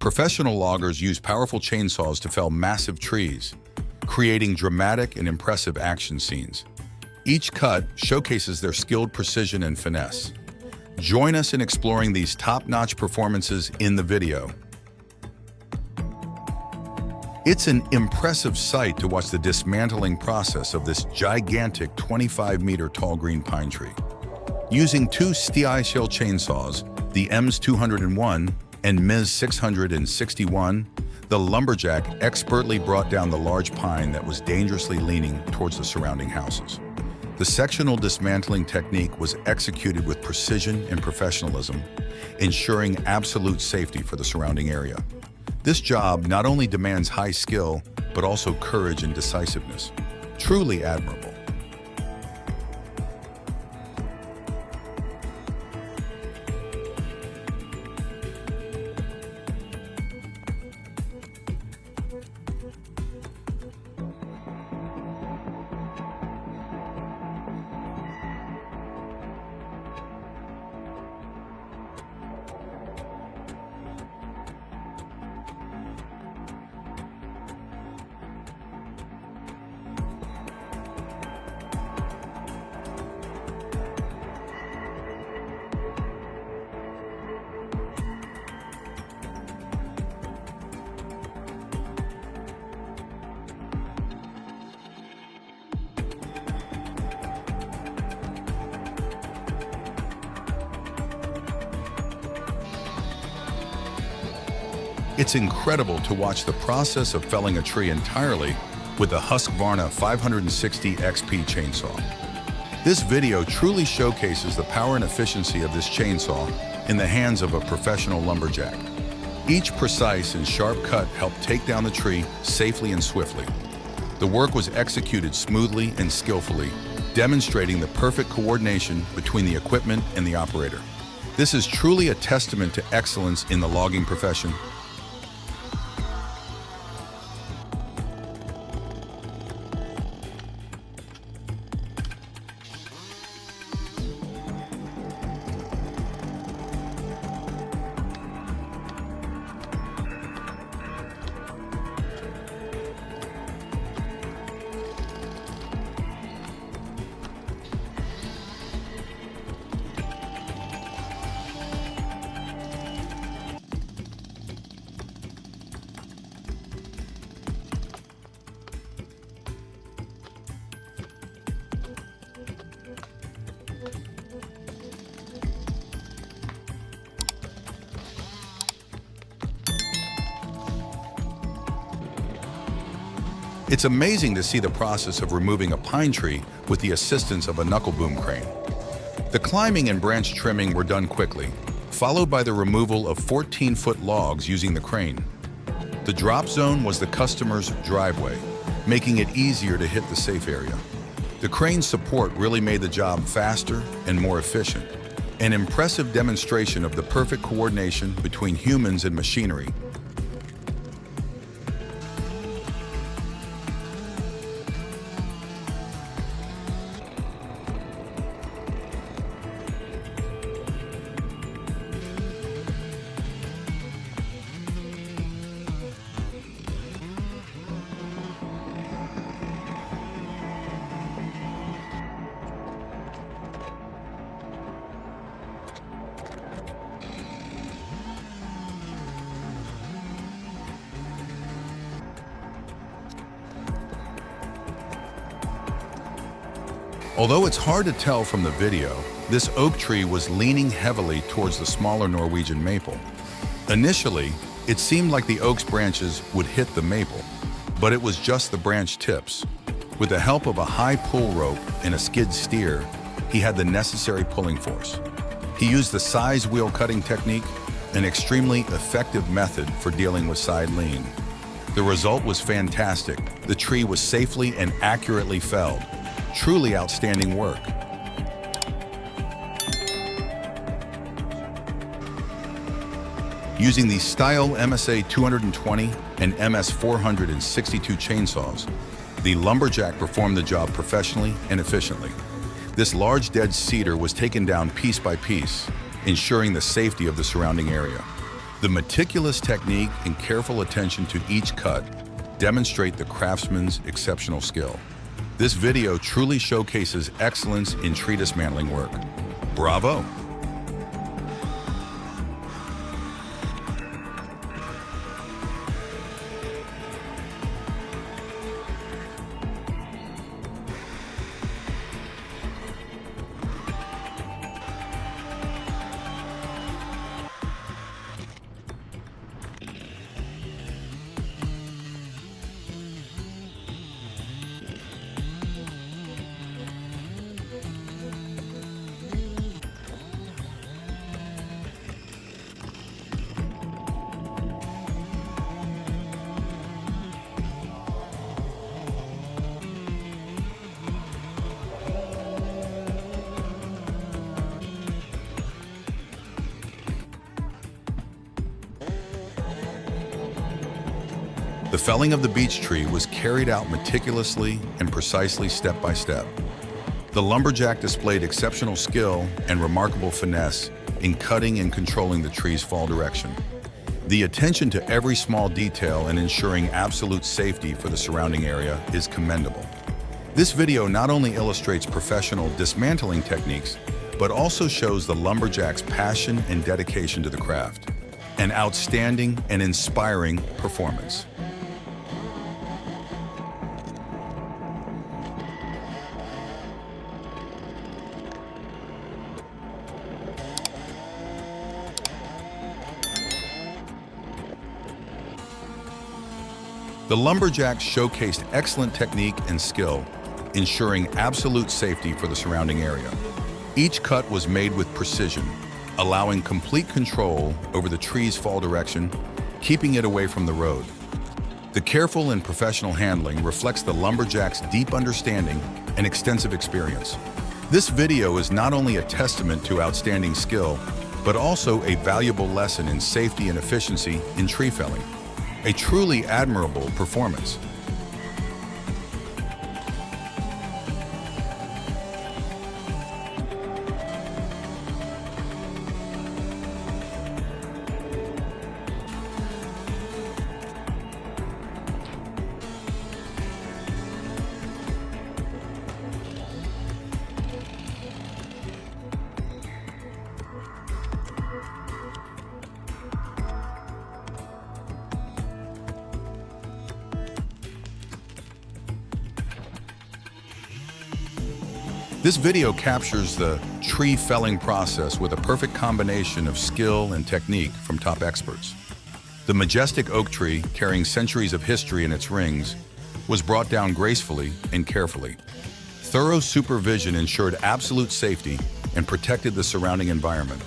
Professional loggers use powerful chainsaws to fell massive trees, creating dramatic and impressive action scenes. Each cut showcases their skilled precision and finesse. Join us in exploring these top-notch performances in the video. It's an impressive sight to watch the dismantling process of this gigantic 25-meter tall green pine tree. Using two steel chainsaws, the EMS 201 and MIS 661, the lumberjack expertly brought down the large pine that was dangerously leaning towards the surrounding houses. The sectional dismantling technique was executed with precision and professionalism, ensuring absolute safety for the surrounding area. This job not only demands high skill, but also courage and decisiveness. Truly admirable. It's incredible to watch the process of felling a tree entirely with the Husqvarna 560 XP chainsaw. This video truly showcases the power and efficiency of this chainsaw in the hands of a professional lumberjack. Each precise and sharp cut helped take down the tree safely and swiftly. The work was executed smoothly and skillfully, demonstrating the perfect coordination between the equipment and the operator. This is truly a testament to excellence in the logging profession. It's amazing to see the process of removing a pine tree with the assistance of a knuckle boom crane. The climbing and branch trimming were done quickly, followed by the removal of 14-foot logs using the crane. The drop zone was the customer's driveway, making it easier to hit the safe area. The crane's support really made the job faster and more efficient, an impressive demonstration of the perfect coordination between humans and machinery. Although it's hard to tell from the video, this oak tree was leaning heavily towards the smaller Norwegian maple. Initially, it seemed like the oak's branches would hit the maple, but it was just the branch tips. With the help of a high pull rope and a skid steer, he had the necessary pulling force. He used the size wheel cutting technique, an extremely effective method for dealing with side lean. The result was fantastic. The tree was safely and accurately felled. Truly outstanding work. Using the Style MSA 220 and MS 462 chainsaws, the lumberjack performed the job professionally and efficiently. This large dead cedar was taken down piece by piece, ensuring the safety of the surrounding area. The meticulous technique and careful attention to each cut demonstrate the craftsman's exceptional skill. This video truly showcases excellence in tree dismantling work. Bravo! The felling of the beech tree was carried out meticulously and precisely step by step. The lumberjack displayed exceptional skill and remarkable finesse in cutting and controlling the tree's fall direction. The attention to every small detail and ensuring absolute safety for the surrounding area is commendable. This video not only illustrates professional dismantling techniques, but also shows the lumberjack's passion and dedication to the craft. An outstanding and inspiring performance. The lumberjacks showcased excellent technique and skill, ensuring absolute safety for the surrounding area. Each cut was made with precision, allowing complete control over the tree's fall direction, keeping it away from the road. The careful and professional handling reflects the lumberjack's deep understanding and extensive experience. This video is not only a testament to outstanding skill, but also a valuable lesson in safety and efficiency in tree felling. A truly admirable performance. This video captures the tree felling process with a perfect combination of skill and technique from top experts. The majestic oak tree, carrying centuries of history in its rings, was brought down gracefully and carefully. Thorough supervision ensured absolute safety and protected the surrounding environment.